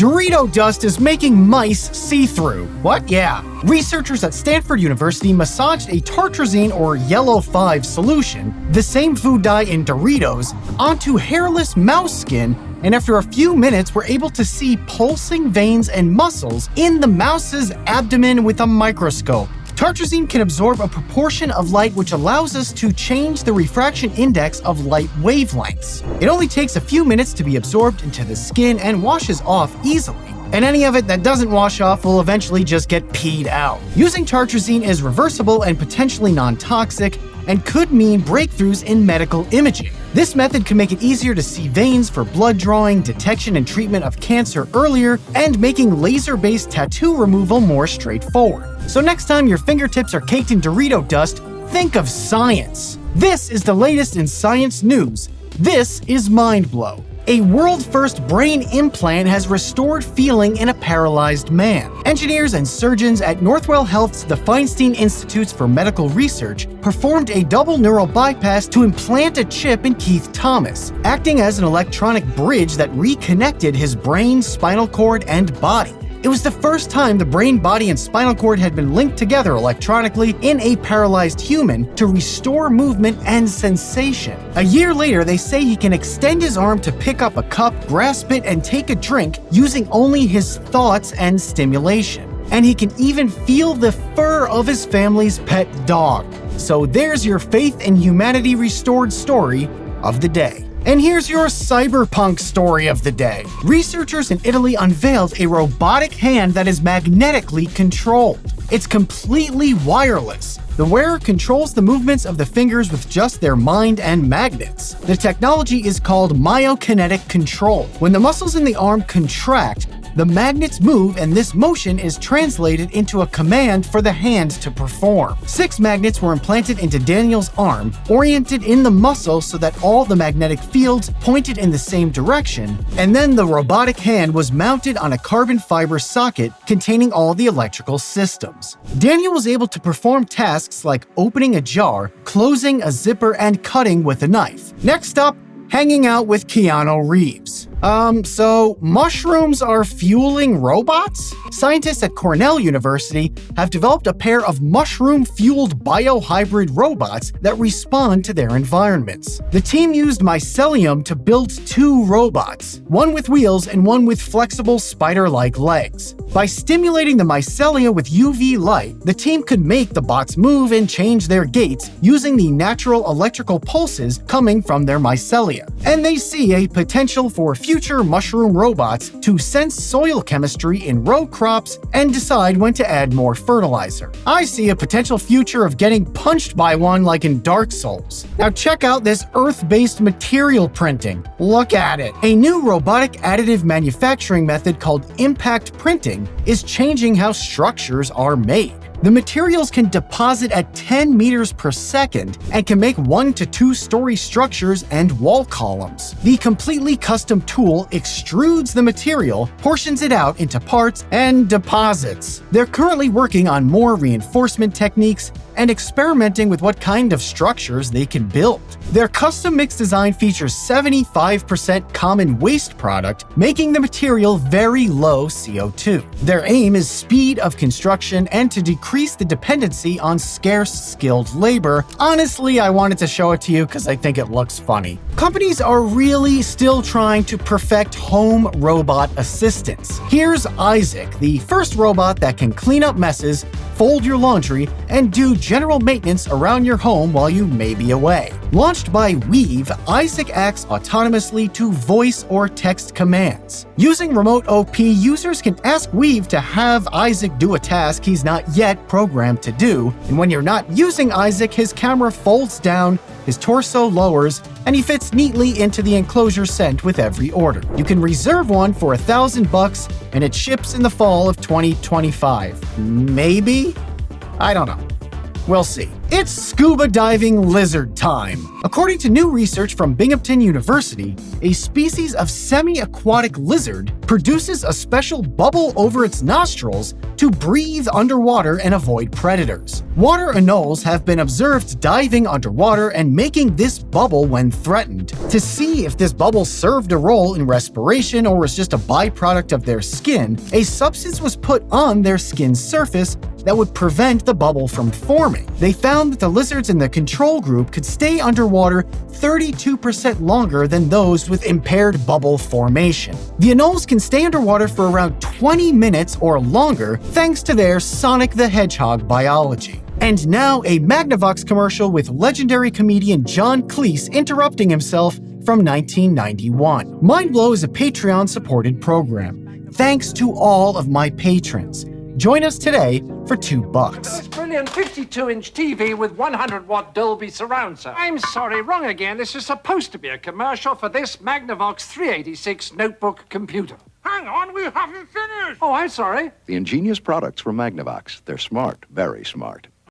Dorito dust is making mice see-through. What? Yeah. Researchers at Stanford University massaged a tartrazine or yellow 5 solution, the same food dye in Doritos, onto hairless mouse skin, and after a few minutes were able to see pulsing veins and muscles in the mouse's abdomen with a microscope. Tartrazine can absorb a proportion of light which allows us to change the refraction index of light wavelengths. It only takes a few minutes to be absorbed into the skin and washes off easily. And any of it that doesn't wash off will eventually just get peed out. Using tartrazine is reversible and potentially non-toxic, and could mean breakthroughs in medical imaging. This method can make it easier to see veins for blood drawing, detection and treatment of cancer earlier, and making laser-based tattoo removal more straightforward. So next time your fingertips are caked in Dorito dust, think of science. This is the latest in science news. This is MindBlow. A world-first brain implant has restored feeling in a paralyzed man. Engineers and surgeons at Northwell Health's the Feinstein Institutes for Medical Research performed a double neural bypass to implant a chip in Keith Thomas, acting as an electronic bridge that reconnected his brain, spinal cord, and body. It was the first time the brain, body, and spinal cord had been linked together electronically in a paralyzed human to restore movement and sensation. A year later, they say he can extend his arm to pick up a cup, grasp it, and take a drink using only his thoughts and stimulation. And he can even feel the fur of his family's pet dog. So there's your faith in humanity restored story of the day. And here's your cyberpunk story of the day. Researchers in Italy unveiled a robotic hand that is magnetically controlled. It's completely wireless. The wearer controls the movements of the fingers with just their mind and magnets. The technology is called myokinetic control. When the muscles in the arm contract, the magnets move, and this motion is translated into a command for the hand to perform. 6 magnets were implanted into Daniel's arm, oriented in the muscle so that all the magnetic fields pointed in the same direction, and then the robotic hand was mounted on a carbon fiber socket containing all the electrical systems. Daniel was able to perform tasks like opening a jar, closing a zipper, and cutting with a knife. Next up, hanging out with Keanu Reeves. So mushrooms are fueling robots? Scientists at Cornell University have developed a pair of mushroom-fueled biohybrid robots that respond to their environments. The team used mycelium to build 2 robots, one with wheels and one with flexible spider-like legs. By stimulating the mycelia with UV light, the team could make the bots move and change their gaits using the natural electrical pulses coming from their mycelia. And they see a potential for future mushroom robots to sense soil chemistry in row crops and decide when to add more fertilizer. I see a potential future of getting punched by one like in Dark Souls. Now check out this earth-based material printing. Look at it. A new robotic additive manufacturing method called impact printing is changing how structures are made. The materials can deposit at 10 meters per second and can make 1 to 2 story structures and wall columns. The completely custom tool extrudes the material, portions it out into parts, and deposits. They're currently working on more reinforcement techniques and experimenting with what kind of structures they can build. Their custom mix design features 75% common waste product, making the material very low CO2. Their aim is speed of construction and to decrease the dependency on scarce skilled labor. Honestly, I wanted to show it to you because I think it looks funny. Companies are really still trying to perfect home robot assistants. Here's Isaac, the first robot that can clean up messes, fold your laundry, and do general maintenance around your home while you may be away. Launched by Weave, Isaac acts autonomously to voice or text commands. Using Remote OP, users can ask Weave to have Isaac do a task he's not yet programmed to do, and when you're not using Isaac, his camera folds down, his torso lowers, and he fits neatly into the enclosure sent with every order. You can reserve one for $1,000, and it ships in the fall of 2025. Maybe? I don't know. We'll see. It's scuba-diving lizard time. According to new research from Binghamton University, a species of semi-aquatic lizard produces a special bubble over its nostrils to breathe underwater and avoid predators. Water anoles have been observed diving underwater and making this bubble when threatened. To see if this bubble served a role in respiration or was just a byproduct of their skin, a substance was put on their skin's surface that would prevent the bubble from forming. They found that the lizards in the control group could stay underwater 32% longer than those with impaired bubble formation. The anoles can stay underwater for around 20 minutes or longer thanks to their Sonic the Hedgehog biology. And now a Magnavox commercial with legendary comedian John Cleese interrupting himself from 1991. Mindblow is a Patreon-supported program. Thanks to all of my patrons. Join us today for $2. This brilliant 52-inch TV with 100-watt Dolby surround sound. I'm sorry, wrong again. This is supposed to be a commercial for this Magnavox 386 notebook computer. Hang on, we haven't finished. Oh, I'm sorry. The ingenious products from Magnavox. They're smart, very smart.